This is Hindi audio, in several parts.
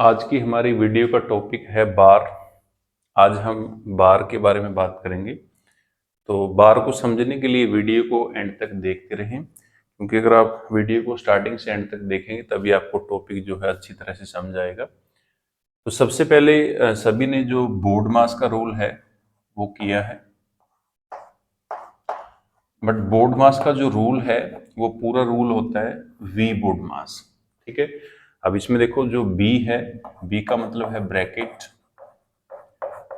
आज की हमारी वीडियो का टॉपिक है बार। आज हम बार के बारे में बात करेंगे। तो बार को समझने के लिए वीडियो को एंड तक देखते रहें, क्योंकि अगर आप वीडियो को स्टार्टिंग से एंड तक देखेंगे तभी आपको टॉपिक जो है अच्छी तरह से समझ आएगा। तो सबसे पहले सभी ने जो बोर्ड मास का रूल है वो किया है, बट बोर्ड मास का जो रूल है वो पूरा रूल होता है वी बोर्ड मास। ठीक है, अब इसमें देखो जो बी है, बी का मतलब है ब्रैकेट,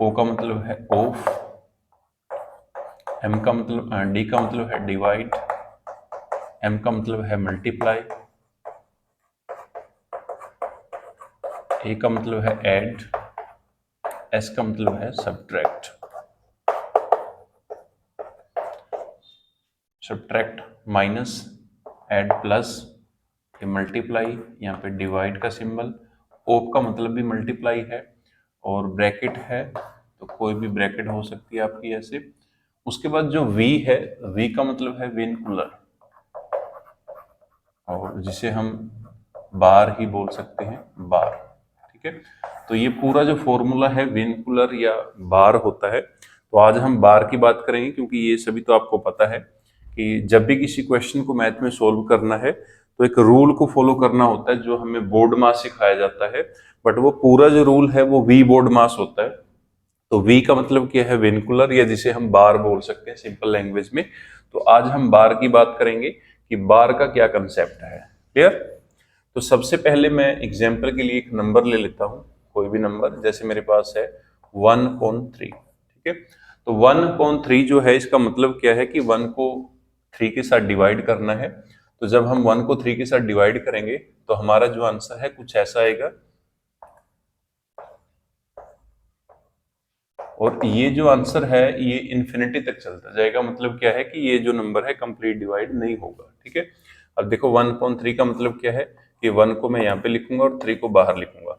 ओ का मतलब है ऑफ, एम का मतलब डी का मतलब है डिवाइड, एम का मतलब है मल्टीप्लाई, ए का मतलब है ऐड, एस का मतलब है subtract. Subtract minus, add plus, ये मल्टीप्लाई, यहाँ पे डिवाइड का सिंबल, ऑफ का मतलब भी मल्टीप्लाई है, और ब्रैकेट है तो कोई भी ब्रैकेट हो सकती है आपकी ऐसे। उसके बाद जो V है, V का मतलब है विनकुलर, और जिसे हम बार ही बोल सकते हैं, बार। ठीक है, तो ये पूरा जो फॉर्मूला है विनकुलर या बार होता है। तो आज हम बार की बात करेंगे, क्योंकि ये सभी तो आपको पता है कि जब भी किसी क्वेश्चन को मैथ में सोल्व करना है तो एक रूल को फॉलो करना होता है जो हमें बोर्ड मास सिखाया जाता है, बट वो पूरा जो रूल है वो वी बोर्ड मास होता है। तो वी का मतलब क्या है, विनकुलर, या जिसे हम बार बोल सकते हैं सिंपल लैंग्वेज में। तो आज हम बार की बात करेंगे कि बार का क्या कंसेप्ट है। क्लियर? तो सबसे पहले मैं एग्जाम्पल के लिए एक नंबर ले लेता हूं, कोई भी नंबर, जैसे मेरे पास है 1/3। ठीक है, तो 1/3 जो है इसका मतलब क्या है कि 1 को 3 के साथ डिवाइड करना है। तो जब हम 1 को 3 के साथ डिवाइड करेंगे तो हमारा जो आंसर है कुछ ऐसा आएगा, और ये जो आंसर है ये इन्फिनिटी तक चलता जाएगा। मतलब क्या है कि ये जो नंबर है कंप्लीट डिवाइड नहीं होगा। ठीक है, अब देखो 1/3 का मतलब क्या है कि 1 को मैं यहाँ पे लिखूंगा और 3 को बाहर लिखूंगा।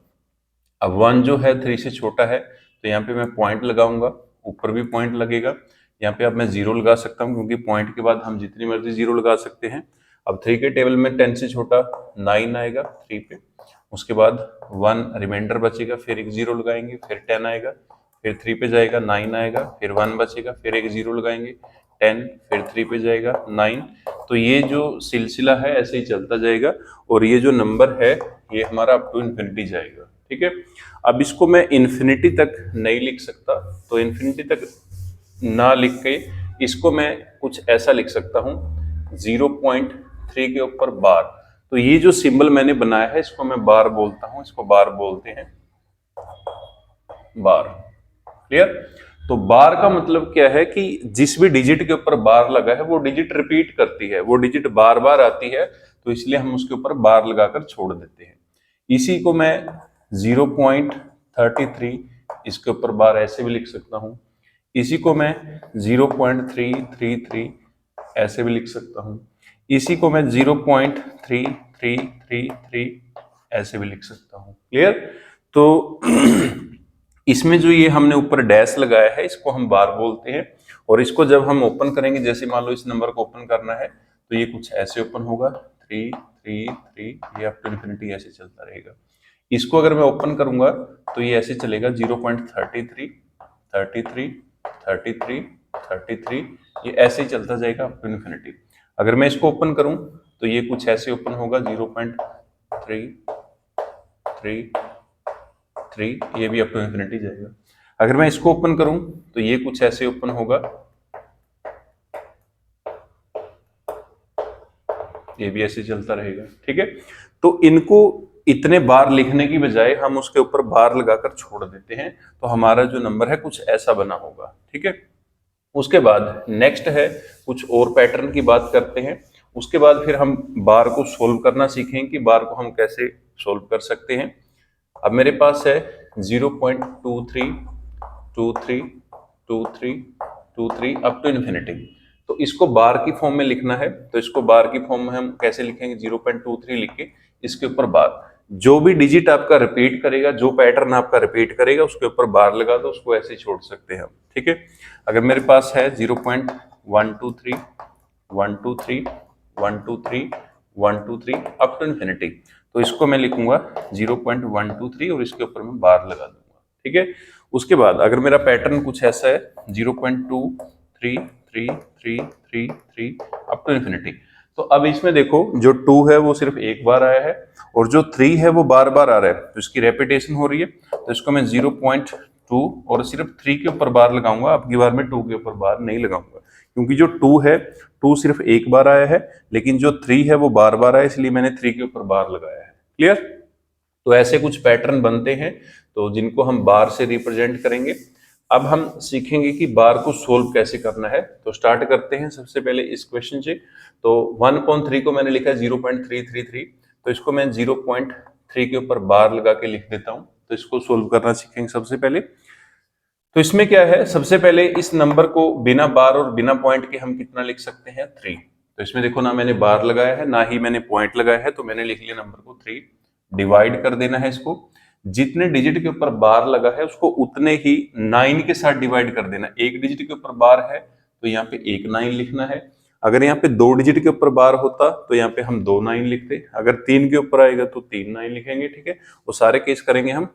अब 1 जो है 3 से छोटा है तो यहाँ पे मैं पॉइंट लगाऊंगा, ऊपर भी पॉइंट लगेगा, यहाँ पे अब मैं जीरो लगा सकता हूँ क्योंकि पॉइंट के बाद हम जितनी मर्जी जीरो लगा सकते हैं। अब 3 के टेबल में 10 से छोटा 9 आएगा 3 पे, उसके बाद 1 रिमाइंडर बचेगा, फिर एक जीरो लगाएंगे, फिर 10 आएगा, फिर 3 पे जाएगा 9 आएगा, फिर 1 बचेगा, फिर एक जीरो लगाएंगे 10, फिर 3 पे जाएगा 9। तो ये जो सिलसिला है ऐसे ही चलता जाएगा, और ये जो नंबर है ये हमारा अप टू इन्फिनिटी जाएगा। ठीक है, अब इसको मैं इन्फिनिटी तक नहीं लिख सकता, तो इन्फिनिटी तक ना लिख के इसको मैं कुछ ऐसा लिख सकता हूं, 0.3 के ऊपर बार। तो ये जो सिंबल मैंने बनाया है इसको मैं बार बोलता हूं, इसको बार बोलते हैं, बार। क्लियर? तो बार का मतलब क्या है कि जिस भी डिजिट के ऊपर बार लगा है वो डिजिट रिपीट करती है, वो डिजिट बार बार आती है, तो इसलिए हम उसके ऊपर बार लगाकर छोड़ देते हैं। इसी को मैं 0.33 इसके ऊपर बार ऐसे भी लिख सकता हूं, इसी को मैं 0.333 ऐसे भी लिख सकता हूं, इसी को मैं 0.3333 ऐसे भी लिख सकता हूं। क्लियर? तो इसमें जो ये हमने ऊपर डैश लगाया है इसको हम बार बोलते हैं, और इसको जब हम ओपन करेंगे, जैसे मान लो इस नंबर को ओपन करना है तो ये कुछ ऐसे ओपन होगा 3 3 3, ये अप टू इन्फिनिटी ऐसे चलता रहेगा। इसको अगर मैं ओपन करूंगा तो ये ऐसे चलेगा 0.33 33 33 33, ये ऐसे ही चलता जाएगा अप टू इन्फिनिटी। अगर मैं इसको ओपन करूं तो ये कुछ ऐसे ओपन होगा 0.333, ये भी अप टू इन्फिनिटी जाएगा। अगर मैं इसको ओपन करूं तो ये कुछ ऐसे ओपन होगा, ये भी ऐसे चलता रहेगा। ठीक है, तो इनको इतने बार लिखने की बजाय हम उसके ऊपर बार लगाकर छोड़ देते हैं, तो हमारा जो नंबर है कुछ ऐसा बना होगा। ठीक है, उसके बाद नेक्स्ट है कुछ और पैटर्न की बात करते हैं। उसके बाद फिर हम बार को सोल्व करना सीखेंगे कि बार को हम कैसे सोल्व कर सकते हैं। अब मेरे पास है 0.23 23 23 23 अप टू इन्फिनिटी। तो इसको बार की फॉर्म में लिखना है, तो इसको बार की फॉर्म में हम कैसे लिखेंगे, 0.23 लिख के इसके ऊपर बार, जो भी डिजिट आपका रिपीट करेगा, जो पैटर्न आपका रिपीट करेगा उसके ऊपर बार लगा दो, उसको ऐसे ही छोड़ सकते हैं हम। ठीक है, अगर मेरे पास है 0.123 123 123 0.123 अप टू इन्फिनिटी। तो इसको मैं लिखूंगा 0.123 और इसके ऊपर मैं बार लगा दूंगा, ठीक है। उसके बाद अगर मेरा पैटर्न कुछ ऐसा है 0.233333 अप टू इन्फिनिटी, तो अब इसमें देखो जो 2 है वो सिर्फ एक बार आया है और जो 3 है वो बार बार आ रहा है, तो इसकी रेपिटेशन हो रही है। तो इसको मैं 0.2 और सिर्फ 3 के ऊपर बार लगाऊंगा, अब की बार में 2 के ऊपर बार नहीं लगाऊंगा, क्योंकि जो 2 है 2 सिर्फ एक बार आया है, लेकिन जो 3 है वो बार बार आया, इसलिए मैंने 3 के ऊपर बार लगाया है। क्लियर? तो ऐसे कुछ पैटर्न बनते हैं तो जिनको हम बार से रिप्रेजेंट करेंगे। अब हम सीखेंगे कि बार को सोल्व कैसे करना है। तो स्टार्ट करते हैं सबसे पहले इस क्वेश्चन से। तो 1/3 को मैंने लिखा है 0.333, तो इसको मैं 0.3 के ऊपर बार लगा के लिख देता हूं। तो इसको सोल्व करना सीखेंगे सबसे पहले। तो इसमें क्या है, सबसे पहले इस नंबर को बिना बार और बिना पॉइंट के हम कितना लिख सकते हैं, 3। तो इसमें देखो ना मैंने बार लगाया है ना ही मैंने पॉइंट लगाया है, तो मैंने लिख लिया नंबर को 3। डिवाइड कर देना है इसको, जितने डिजिट के ऊपर बार लगा है उसको उतने ही 9 के साथ डिवाइड कर देना। एक डिजिट के ऊपर बार है तो यहाँ पे एक 9 लिखना है। अगर यहाँ पे 2 डिजिट के ऊपर बार होता तो यहाँ पे हम 2 9 लिखते। अगर 3 के ऊपर आएगा तो 3 9 लिखेंगे, ठीक है। वो सारे केस करेंगे हम।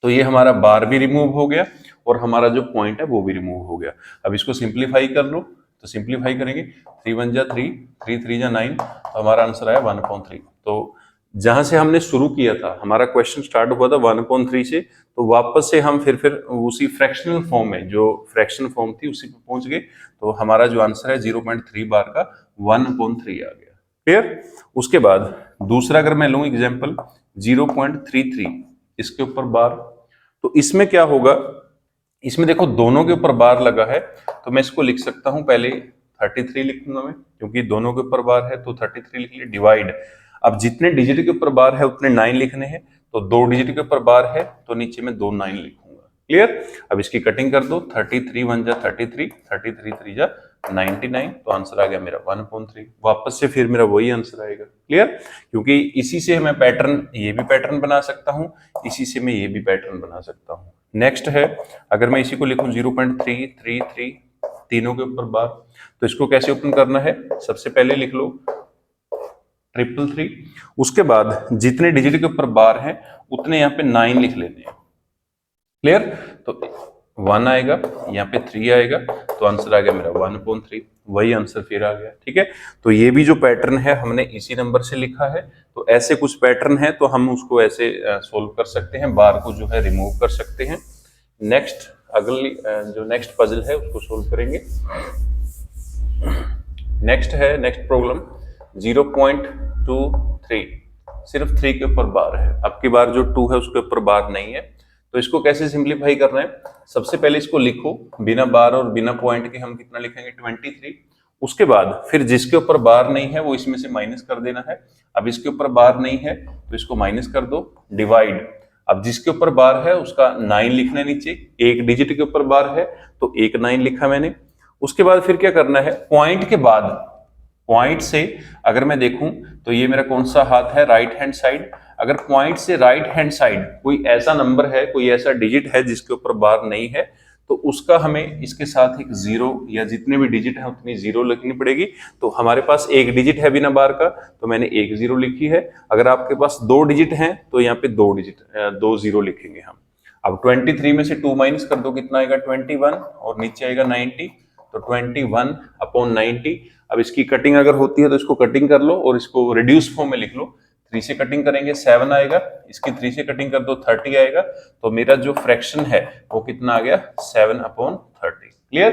तो ये हमारा बार भी रिमूव हो गया और हमारा जो पॉइंट है वो भी रिमूव हो गया। अब इसको सिंप्लीफाई कर लो, तो सिंप्लीफाई करेंगे 3 1 जा 3, 3 3 जा 9, तो हमारा आंसर आया 1/3। तो जहां से हमने शुरू किया था, हमारा क्वेश्चन स्टार्ट हुआ था 1/3 से, तो वापस से हम फिर उसी फ्रैक्शनल फॉर्म में, जो फ्रैक्शन फॉर्म थी उसी पे पहुंच गए। तो हमारा जो आंसर है 0.3 बार का 1/3 आ गया। क्लियर? उसके बाद दूसरा अगर मैं लूं एग्जाम्पल 0.33, इसके ऊपर बार, तो इसमें क्या होगा, इसमें देखो दोनों के ऊपर बार लगा है, तो मैं इसको लिख सकता हूं, पहले 33 लिखूंगा मैं, क्योंकि दोनों के ऊपर बार है तो 33 लिख लिया। डिवाइड, अब जितने डिजिट के ऊपर बार है उतने 9 लिखने हैं, तो 2 डिजिट के ऊपर बार है तो नीचे में 2 9 लिखूंगा। क्लियर? अब इसकी कटिंग कर दो, 33 1 जा 33, 33 3 जा 99, तो आंसर आ गया मेरा 1/3। वापस से फिर मेरा वही आंसर आएगा। क्लियर? क्योंकि इसी से मैं पैटर्न, ये भी पैटर्न बना सकता हूं, इसी से मैं ये भी पैटर्न बना सकता हूं। नेक्स्ट है, अगर मैं इसी को लिखूं 0.333, तीनों के ऊपर बार, तो इसको कैसे ओपन करना है, सबसे पहले लिख लो 333, उसके बाद जितने डिजिट के ऊपर बार हैं उतने यहाँ पे 9 लिख लेने हैं। क्लियर? तो 1 आएगा, यहाँ पे 3 आएगा, तो आंसर आ गया मेरा 1/3। वही आंसर फिर आ गया, ठीक है। तो ये भी जो पैटर्न है हमने इसी नंबर से लिखा है। तो ऐसे कुछ पैटर्न है तो हम उसको ऐसे सोल्व कर सकते हैं, बार को जो है रिमूव कर सकते हैं। नेक्स्ट, अगली जो नेक्स्ट पजल है उसको सोल्व करेंगे। नेक्स्ट है, नेक्स्ट प्रॉब्लम 0.23, सिर्फ 3 के ऊपर बार है। अब की बार जो 2 है उसके ऊपर बार नहीं है, तो इसको कैसे सिंप्लीफाई करना है, सबसे पहले इसको लिखो बिना बार और बिना पॉइंट के, हम कितना लिखेंगे 23। उसके बाद फिर जिसके ऊपर बार नहीं है वो इसमें से माइनस कर देना है। अब इसके ऊपर बार नहीं है तो इसको माइनस कर दो। डिवाइड, अब जिसके ऊपर बार है उसका 9 लिखना है नीचे, एक डिजिट के ऊपर बार है तो एक 9 लिखा मैंने। उसके बाद फिर क्या करना है, पॉइंट के बाद, पॉइंट से अगर मैं देखूं तो ये मेरा कौन सा हाथ है, राइट हैंड साइड। अगर पॉइंट से राइट हैंड साइड कोई ऐसा नंबर है, कोई ऐसा डिजिट है जिसके ऊपर बार नहीं है, तो उसका हमें इसके साथ एक 0 या जितने भी डिजिट है उतनी 0 लिखनी पड़ेगी। तो हमारे पास एक डिजिट है बिना बार का, तो मैंने एक 0 लिखी है। अगर आपके पास 2 डिजिट हैं तो यहाँ पे 2 डिजिट 2 0 लिखेंगे हम। अब 23 में से 2 माइनस कर दो, कितना आएगा 21, और नीचे आएगा 90, तो 21/90। अब इसकी कटिंग अगर होती है तो इसको कटिंग कर लो और इसको रिड्यूस फॉर्म में लिख लो। 3 से कटिंग करेंगे 7 आएगा, इसकी 3 से कटिंग कर दो 30 आएगा। तो मेरा जो फ्रैक्शन है वो कितना आ गया, 7/30। क्लियर?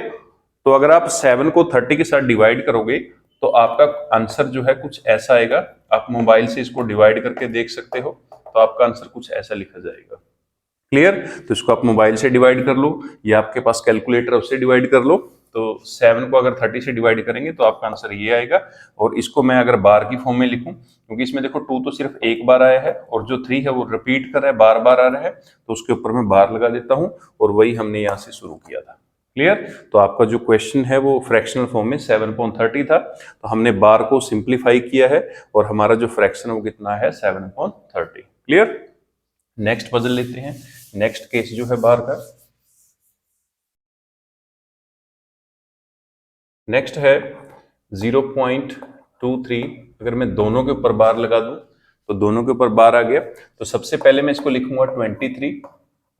तो अगर आप 7 को 30 के साथ डिवाइड करोगे तो आपका आंसर जो है कुछ ऐसा आएगा। आप मोबाइल से इसको डिवाइड करके देख सकते हो, तो आपका आंसर कुछ ऐसा लिखा जाएगा। क्लियर? तो इसको आप मोबाइल से डिवाइड कर लो या आपके पास कैलकुलेटर उससे डिवाइड कर लो। तो 7 को अगर 30 से डिवाइड करेंगे तो आपका आंसर ये आएगा। और इसको मैं अगर बार की फॉर्म में लिखूं, क्योंकि इसमें देखो 2 तो सिर्फ एक बार आया है और जो 3 है वो रिपीट कर रहा है, बार बार आ रहा है, तो उसके ऊपर मैं बार लगा देता हूं और वही हमने यहाँ से शुरू किया था। क्लियर? तो आपका जो क्वेश्चन है वो फ्रैक्शनल फॉर्म में 7/30 था, तो हमने बार को सिंप्लीफाई किया है और हमारा जो फ्रैक्शन है वो कितना है 7/30। क्लियर? नेक्स्ट पजल लेते हैं। नेक्स्ट केस जो है बार का, नेक्स्ट है 0.23 अगर मैं दोनों के ऊपर बार लगा दूं तो दोनों के ऊपर बार आ गया। तो सबसे पहले मैं इसको लिखूंगा 23,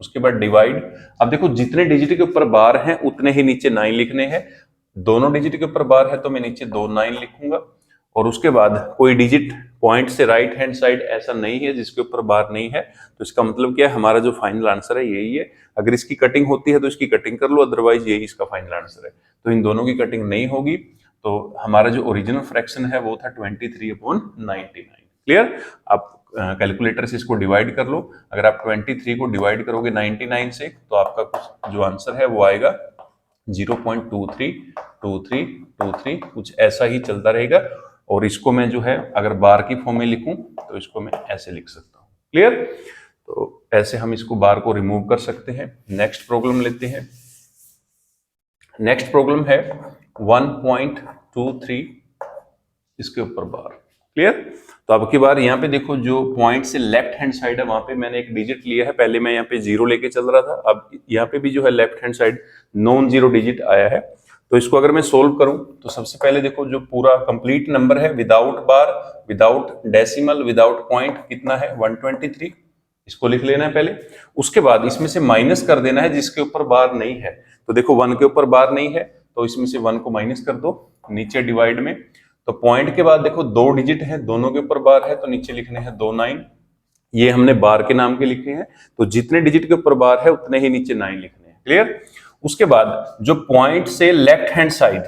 उसके बाद डिवाइड। अब देखो जितने डिजिट के ऊपर बार हैं उतने ही नीचे 9 लिखने हैं। दोनों डिजिट के ऊपर बार है तो मैं नीचे 2 9 लिखूंगा, और उसके बाद कोई डिजिट पॉइंट से राइट हैंड साइड ऐसा नहीं है जिसके ऊपर बार नहीं है। तो इसका मतलब क्या है, हमारा जो फाइनल आंसर है यही है। अगर इसकी कटिंग होती है तो इसकी कटिंग कर लो, अदरवाइज यही इसका फाइनल आंसर है। तो इन दोनों की कटिंग नहीं होगी, तो हमारा जो ओरिजिनल फ्रैक्शन है वो था 23/99। क्लियर? आप कैलकुलेटर से इसको डिवाइड कर लो। अगर आप 23 को डिवाइड करोगे 99 से तो आपका कुछ जो आंसर है वो आएगा 0.232323, कुछ ऐसा ही चलता रहेगा। और इसको मैं जो है अगर बार की फॉर्म में लिखूं तो इसको मैं ऐसे लिख सकता हूं। क्लियर? तो ऐसे हम इसको बार को रिमूव कर सकते हैं। नेक्स्ट प्रॉब्लम लेते हैं। नेक्स्ट प्रॉब्लम है 1.23, इसके ऊपर बार। क्लियर? तो अब की बार यहाँ पे देखो, जो पॉइंट से लेफ्ट हैंड साइड है वहां पे मैंने एक डिजिट लिया है। पहले मैं यहाँ पे 0 लेके चल रहा था, अब यहाँ पे भी जो है left hand side non zero digit आया है। तो इसको अगर मैं सोल्व करूं तो सबसे पहले देखो जो पूरा कंप्लीट नंबर है विदाउट बार, विदाउट डेसिमल, विदाउट पॉइंट कितना है 123, इसको लिख लेना है पहले। उसके बाद इसमें से माइनस कर देना है जिसके ऊपर बार नहीं है। तो देखो 1 के ऊपर बार नहीं है तो इसमें से 1 को माइनस कर दो नीचे डिवाइड में। तो पॉइंट के बाद देखो 2 डिजिट है, दोनों के ऊपर बार है तो नीचे लिखने हैं 2 9, ये हमने बार के नाम के लिखे हैं। तो जितने डिजिट के ऊपर बार है उतने ही नीचे 9 लिखने हैं। क्लियर? उसके बाद जो पॉइंट से लेफ्ट हैंड साइड,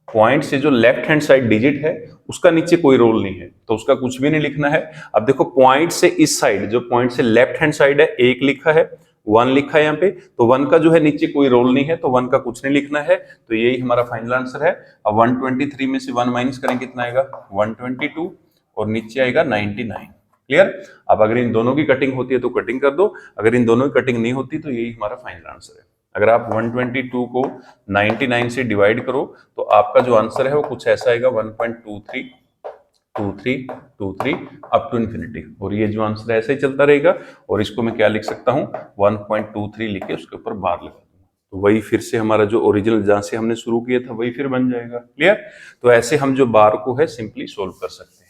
पॉइंट से जो लेफ्ट हैंड साइड डिजिट है उसका नीचे कोई रोल नहीं है तो उसका कुछ भी नहीं लिखना है। अब देखो पॉइंट से इस साइड, जो पॉइंट से लेफ्ट हैंड साइड है, 1 लिखा है, 1 लिखा है यहाँ पे, तो 1 का जो है नीचे कोई रोल नहीं है तो 1 का कुछ नहीं लिखना है। तो यही हमारा फाइनल आंसर है। अब 123 में से 1 माइनस करेंगे कितना आएगा 122, और नीचे आएगा 99। क्लियर? अब अगर इन दोनों की कटिंग होती है तो कटिंग कर दो, अगर इन दोनों की कटिंग नहीं होती तो यही हमारा फाइनल आंसर है। अगर आप 122 को 99 से डिवाइड करो तो आपका जो आंसर है वो कुछ ऐसा आएगा 1.232323 अप टू इन्फिनिटी, और ये जो आंसर है ऐसा ही चलता रहेगा। और इसको मैं क्या लिख सकता हूँ 1.23 लिख के उसके ऊपर बार लगा दूंगा, तो वही फिर से हमारा जो ओरिजिनल जहां से हमने शुरू किया था वही फिर बन जाएगा। क्लियर? तो ऐसे हम जो बार को है सिंपली सोल्व कर सकते हैं।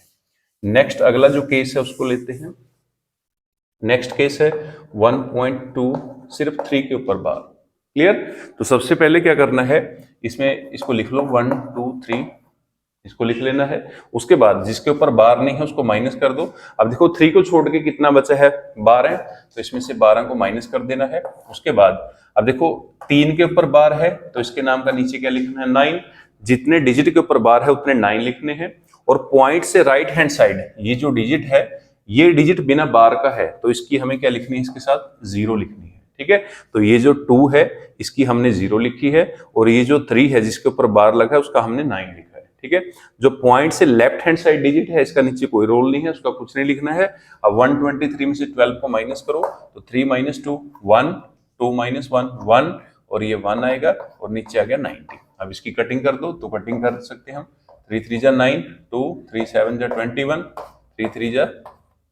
नेक्स्ट अगला जो केस है उसको लेते हैं। नेक्स्ट केस है 1.2, सिर्फ 3 के ऊपर बार। क्लियर? तो सबसे पहले क्या करना है, इसमें इसको लिख लो 1 2 3, इसको लिख लेना है। उसके बाद जिसके ऊपर बार नहीं है उसको माइनस कर दो। अब देखो 3 को छोड़ के कितना बचा है 12, तो इसमें से 12 को माइनस कर देना है। उसके बाद अब देखो 3 के ऊपर बार है तो इसके नाम का नीचे क्या लिखना है 9, जितने डिजिट के ऊपर बार है उतने 9 लिखने हैं। और पॉइंट से राइट हैंड साइड ये जो डिजिट है, ये डिजिट बिना बार का है तो इसकी हमें क्या लिखनी है, इसके साथ 0 लिखनी है। ठीक है? तो ये जो 2 है इसकी हमने 0 लिखी है, और ये जो 3 है जिसके ऊपर बार लगा है उसका हमने 9 लिखा है। ठीक है? जो पॉइंट से लेफ्ट हैंड साइड डिजिट है इसका नीचे कोई रोल नहीं है, उसका कुछ नहीं लिखना है। अब 123 में से 12 को माइनस करो तो 3 - 2 1, 2 - 1 1, और ये 1 आएगा और नीचे आ गया 90। अब इसकी कटिंग कर दो तो कटिंग कर सकते हैं हम। 3 3 जा 9, 2 3 7 जा 21, 3 3 जा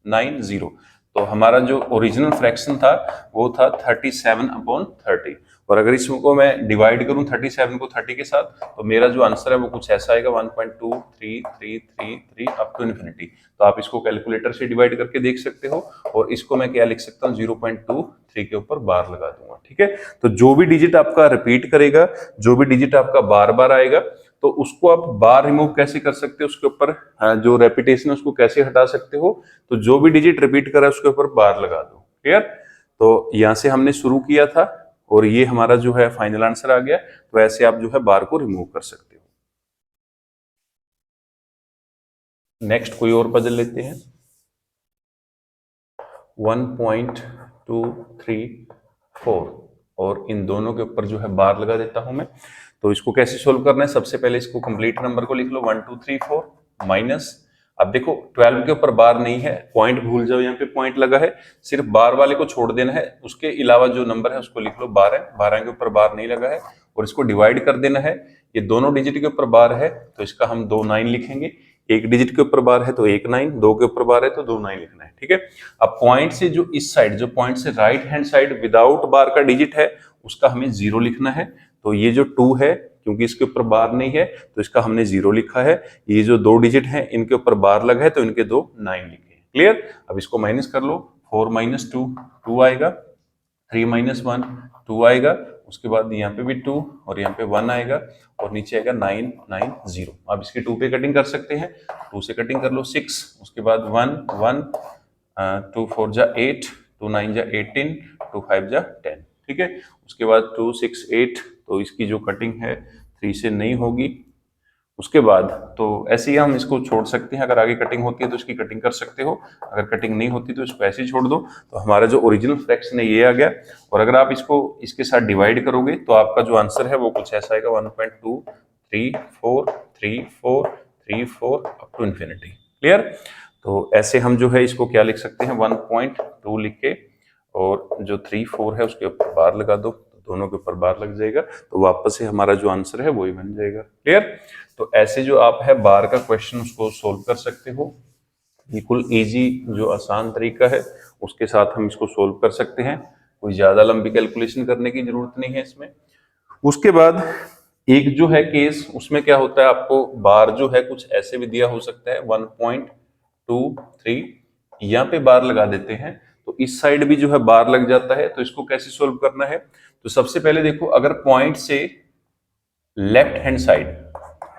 9 0। तो हमारा जो ओरिजिनल फ्रैक्शन था वो था 37/30, और अगर इसको मैं डिवाइड करूं 37 को 30 के साथ तो मेरा जो आंसर है वो कुछ ऐसा आएगा 1.2333 अप टू इन्फिनिटी। तो आप इसको कैलकुलेटर से डिवाइड करके देख सकते हो, और इसको मैं क्या लिख सकता हूँ 0.23 के ऊपर बार लगा दूंगा। ठीक है? तो जो भी डिजिट आपका रिपीट करेगा, जो भी डिजिट आपका बार बार आएगा, तो उसको आप बार रिमूव कैसे कर सकते हो, उसके ऊपर जो रेपिटेशन है उसको कैसे हटा सकते हो। तो जो भी डिजिट रिपीट करा उसके ऊपर बार लगा दो। क्लियर? तो यहां से हमने शुरू किया था और ये हमारा जो है फाइनल आंसर आ गया। तो ऐसे आप जो है बार को रिमूव कर सकते हो। नेक्स्ट कोई और पजल लेते हैं। 1.234, और इन दोनों के ऊपर जो है बार लगा देता हूं मैं। तो इसको कैसे सोल्व करना है, सबसे पहले इसको कंप्लीट नंबर को लिख लो 1 2 3 4 माइनस। अब देखो 12 के ऊपर बार नहीं है, पॉइंट भूल जाओ, यहाँ पे पॉइंट लगा है, सिर्फ बार वाले को छोड़ देना है, उसके अलावा जो नंबर है उसको लिख लो 12। 12 के ऊपर बार नहीं लगा है, और इसको डिवाइड कर देना है। ये दोनों डिजिट के ऊपर बार है तो इसका हम 2 9 लिखेंगे। एक डिजिट के ऊपर बार है तो 1 9, 2 के ऊपर बार है तो 2 9 लिखना है। ठीक है? अब पॉइंट से जो इस साइड, जो पॉइंट से राइट हैंड साइड विदाउट बार का डिजिट है उसका हमें 0 लिखना है। तो ये जो 2 है, क्योंकि इसके ऊपर बार नहीं है तो इसका हमने 0 लिखा है। ये जो 2 डिजिट है इनके ऊपर बार लगा है तो इनके 2 9 लिखे हैं। क्लियर? अब इसको माइनस कर लो, 4 - 2 2 आएगा, 3 - 1 2 आएगा, उसके बाद यहाँ पे भी 2 और यहाँ पे 1 आएगा और नीचे आएगा 9 9 0। अब इसकी 2 पे कटिंग कर सकते हैं, 2 से कटिंग कर लो 6, उसके बाद 1 1 2 4 जा 8, 2 9 जा 18, 2 5 जा 10। ठीक है, उसके बाद 2 6 8, तो इसकी जो कटिंग है 3 से नहीं होगी। उसके बाद तो ऐसे ही हम इसको छोड़ सकते हैं, अगर आगे कटिंग होती है तो इसकी कटिंग कर सकते हो, अगर कटिंग नहीं होती तो इसको ऐसे ही छोड़ दो। तो हमारा जो ओरिजिनल फ्रैक्शन है ये आ गया। और अगर आप इसको इसके साथ डिवाइड करोगे तो आपका जो आंसर है वो कुछ ऐसा आएगा, 1.2343434 अप टू इन्फिनिटी। क्लियर? तो ऐसे हम जो है इसको क्या लिख सकते हैं, 1.2 लिख के और जो 3 4 है उसके ऊपर बार लगा दो, दोनों के ऊपर बार लग जाएगा, तो वापस से हमारा जो आंसर है वही बन जाएगा। क्लियर? तो ऐसे जो आप है बार का क्वेश्चन उसको सोल्व कर सकते हो, बिल्कुल इजी जो आसान तरीका है उसके साथ हम इसको सोल्व कर सकते हैं, कोई ज्यादा लंबी कैलकुलेशन करने की जरूरत नहीं है इसमें। उसके बाद एक जो है केस, उसमें क्या होता है, आपको बार जो है कुछ ऐसे भी दिया हो सकता है, 1.23 यहाँ पे बार लगा देते हैं, तो इस साइड भी जो है बार लग जाता है। तो इसको कैसे सोल्व करना है, तो सबसे पहले देखो, अगर पॉइंट से लेफ्ट हैंड साइड,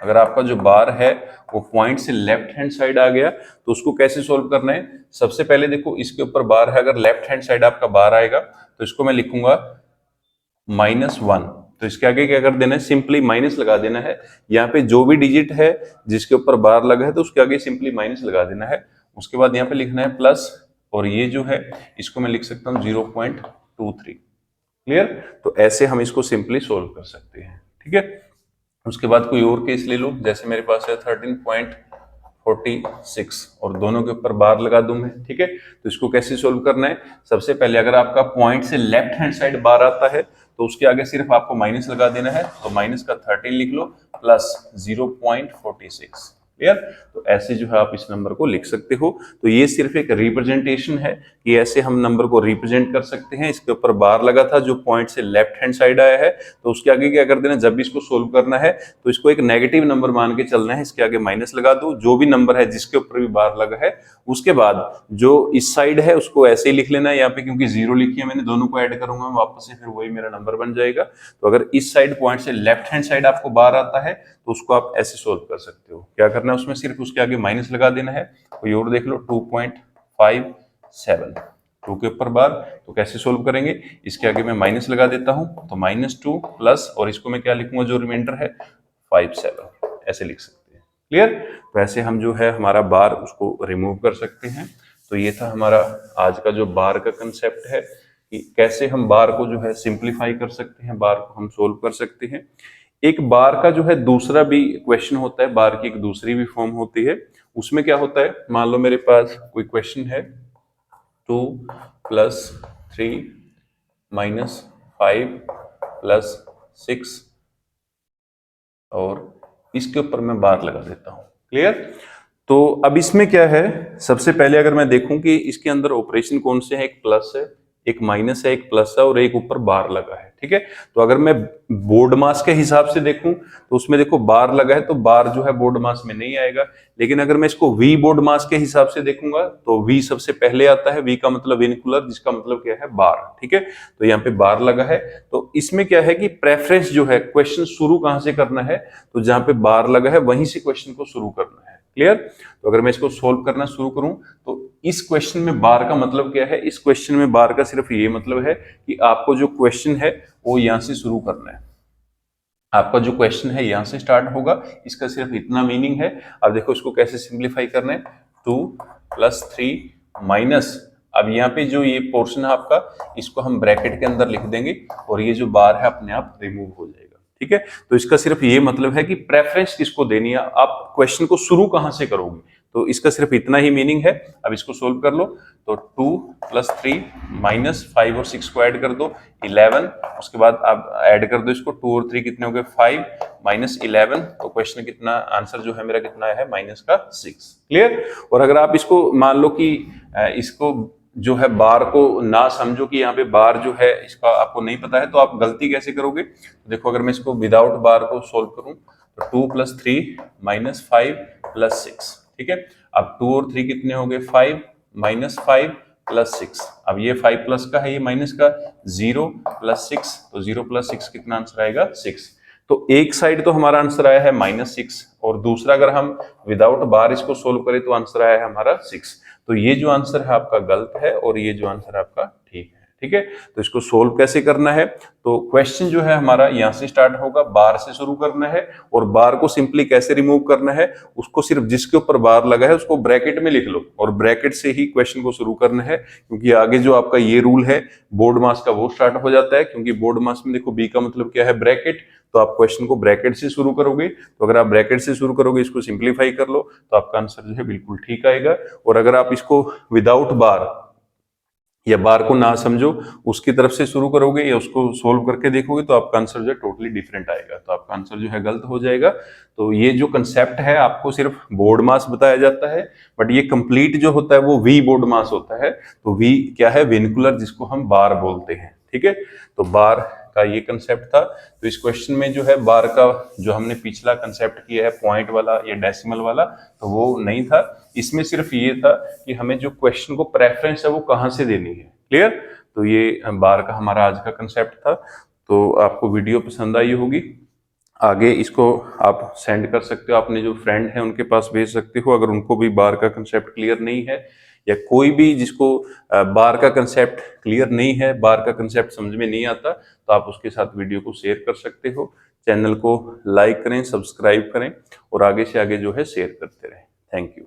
अगर आपका जो बार है वो पॉइंट से लेफ्ट हैंड साइड आ गया तो उसको कैसे सोल्व करना है। सबसे पहले देखो इसके ऊपर बार है, अगर लेफ्ट हैंड साइड आपका बार आएगा तो इसको मैं लिखूंगा -1, तो इसके आगे क्या कर देना है, सिंपली माइनस लगा देना है। यहाँ पे जो भी डिजिट है जिसके ऊपर बार लगा है तो उसके आगे सिंपली माइनस लगा देना है। उसके बाद यहाँ पे लिखना है प्लस, और ये जो है इसको मैं लिख सकता हूँ 0.23। क्लियर? तो ऐसे हम इसको सिंपली सोल्व कर सकते हैं। ठीक है, उसके बाद कोई और केस ले लो, जैसे मेरे पास है 13.46 और दोनों के ऊपर बार लगा दूं मैं। ठीक है, तो इसको कैसे सोल्व करना है, सबसे पहले अगर आपका पॉइंट से लेफ्ट हैंड साइड बार आता है तो उसके आगे सिर्फ आपको माइनस लगा देना है, तो माइनस का 13 लिख लो प्लस 0.46। क्लियर? तो ऐसे जो है आप इस नंबर को लिख सकते हो। तो ये सिर्फ एक रिप्रेजेंटेशन है कि ऐसे हम नंबर को रिप्रेजेंट कर सकते हैं। इसके ऊपर बार लगा था जो पॉइंट से लेफ्ट हैंड साइड आया है, तो उसके आगे क्या कर देना, जब भी इसको सोल्व करना है तो इसको एक नेगेटिव नंबर मान के चलना है, इसके आगे माइनस लगा दो, जो भी नंबर है जिसके ऊपर भी बार लगा है उसके बाद जो इस साइड है उसको ऐसे ही लिख लेना है। यहाँ पे क्योंकि 0 लिखी है मैंने, दोनों को ऐड करूंगा वापस से, फिर वही मेरा नंबर बन जाएगा। तो अगर इस साइड पॉइंट से लेफ्ट हैंड साइड आपको बार आता है तो उसको आप ऐसे सोल्व कर सकते हो। क्या करना है, उसमें सिर्फ उसके आगे माइनस लगा देना है। कोई और देख लो, 2.57, 2 के ऊपर बार, तो कैसे सोल्व करेंगे, इसके आगे मैं माइनस लगा देता हूं, तो -2 प्लस, और इसको मैं क्या लिखूंगा, जो रिमाइंडर है 57, ऐसे लिख सकते हैं। क्लियर? तो ऐसे हम जो है हमारा बार उसको रिमूव कर सकते हैं। तो ये था हमारा आज का जो बार का कंसेप्ट है कि कैसे हम बार को जो है सिंप्लीफाई कर सकते हैं, बार को हम सोल्व कर सकते हैं। एक बार का जो है दूसरा भी क्वेश्चन होता है, बार की एक दूसरी भी फॉर्म होती है। उसमें क्या होता है, मान लो मेरे पास कोई क्वेश्चन है 2 + 3 - 5 + 6 और इसके ऊपर मैं बार लगा देता हूं। क्लियर? तो अब इसमें क्या है, सबसे पहले अगर मैं देखूं कि इसके अंदर ऑपरेशन कौन से है, एक प्लस है, एक माइनस है, एक प्लस है और एक ऊपर बार लगा है। ठीक है, तो अगर मैं बोर्ड मास के हिसाब से देखूं तो उसमें देखो बार लगा है तो बार जो है बोर्ड मास में नहीं आएगा। लेकिन अगर मैं इसको वी बोर्ड मास के हिसाब से देखूंगा तो वी सबसे पहले आता है, वी का मतलब विनकुलर, जिसका मतलब क्या है बार। ठीक है, तो यहाँ पे बार लगा है। तो इसमें क्या है कि प्रेफरेंस जो है, क्वेश्चन शुरू कहां से करना है, तो जहां पे बार लगा है वहीं से क्वेश्चन को शुरू करना है। क्लियर? तो अगर मैं इसको सोल्व करना शुरू करूं तो इस क्वेश्चन में बार का मतलब क्या है, इस क्वेश्चन में बार का सिर्फ ये मतलब है कि आपको जो क्वेश्चन है वो यहां से शुरू करना है। आपका जो क्वेश्चन है यहां से स्टार्ट होगा, इसका सिर्फ इतना मीनिंग है। अब देखो इसको कैसे सिंप्लीफाई करना है, 2 + 3 माइनस, अब यहाँ पे जो ये पोर्शन है आपका, इसको हम ब्रैकेट के अंदर लिख देंगे और ये जो बार है अपने आप रिमूव हो जाएगा। ठीक है, तो इसका सिर्फ ये मतलब है कि प्रेफरेंस किसको देनी है, आप क्वेश्चन को शुरू कहां से करोगे, तो इसका सिर्फ इतना ही मीनिंग है। अब इसको सोल्व कर लो, तो 2 + 3 - 5 और 6 को ऐड कर दो 11, उसके बाद आप ऐड कर दो इसको, 2 और 3 कितने हो गए 5 - 11, तो क्वेश्चन कितना, आंसर जो है मेरा कितना है -6। क्लियर? और अगर आप इसको मान लो कि इसको जो है बार को ना समझो कि यहाँ पे बार जो है इसका आपको नहीं पता है, तो आप गलती कैसे करोगे? देखो अगर मैं इसको विदाउट बार को सोल्व करूं तो 2 + 3 - 5 + 6, ठीक है। अब 2 और 3 कितने हो गए? 5 - 5 + 6। अब ये 5 प्लस का है, ये माइनस का, 0 + 6, तो 0 + 6 कितना आंसर आएगा? 6। तो एक साइड तो हमारा आंसर आया है -6, और दूसरा अगर हम विदाउट बार इसको सोल्व करें तो आंसर आया है हमारा 6। तो ये जो आंसर है आपका गलत है और ये जो आंसर है आपका ठीक है, ठीक है। तो इसको सोल्व कैसे करना है? तो क्वेश्चन जो है हमारा यहाँ से स्टार्ट होगा, बार से शुरू करना है, और बार को सिंपली कैसे रिमूव करना है, उसको सिर्फ जिसके ऊपर बार लगा है उसको ब्रैकेट में लिख लो, और ब्रैकेट से ही क्वेश्चन को शुरू करना है, क्योंकि आगे जो आपका ये रूल है बोर्ड मास का वो स्टार्ट हो जाता है, क्योंकि बोर्ड मास में देखो बी का मतलब क्या है? ब्रैकेट। तो आप क्वेश्चन को ब्रैकेट से शुरू करोगे, तो अगर आप ब्रैकेट से शुरू करोगे, इसको सिंप्लीफाई कर लो, तो आपका आंसर जो है बिल्कुल ठीक आएगा। और अगर आप इसको विदाउट बार या बार को ना समझो उसकी तरफ से शुरू करोगे या उसको सोल्व करके देखोगे, तो आपका आंसर जो है टोटली डिफरेंट आएगा, तो आपका आंसर जो है गलत हो जाएगा। तो ये जो कंसेप्ट है आपको सिर्फ बोर्ड मास बताया जाता है, बट ये कंप्लीट जो होता है वो वी बोर्ड मास होता है। तो वी क्या है? विनकुलर, जिसको हम बार बोलते हैं, ठीक है। तो बार का ये कंसेप्ट था। तो इस क्वेश्चन में जो है बार का जो हमने पिछला कंसेप्ट किया है पॉइंट वाला या डेसिमल वाला, तो वो नहीं था। इसमें सिर्फ ये था कि हमें जो क्वेश्चन को प्रेफरेंस है वो कहाँ से देनी है। क्लियर? तो ये बार का हमारा आज का कंसेप्ट था। तो आपको वीडियो पसंद आई होगी। आगे इसको आप सेंड कर सकते हो, अपने जो फ्रेंड हैं उनके पास भेज सकते हो, अगर उनको भी बार का कंसेप्ट क्लियर नहीं है, या कोई भी जिसको बार का कंसेप्ट क्लियर नहीं है, बार का कंसेप्ट समझ में नहीं आता, तो आप उसके साथ वीडियो को शेयर कर सकते हो। चैनल को लाइक करें, सब्सक्राइब करें, और आगे से आगे जो है शेयर करते रहें। Thank you.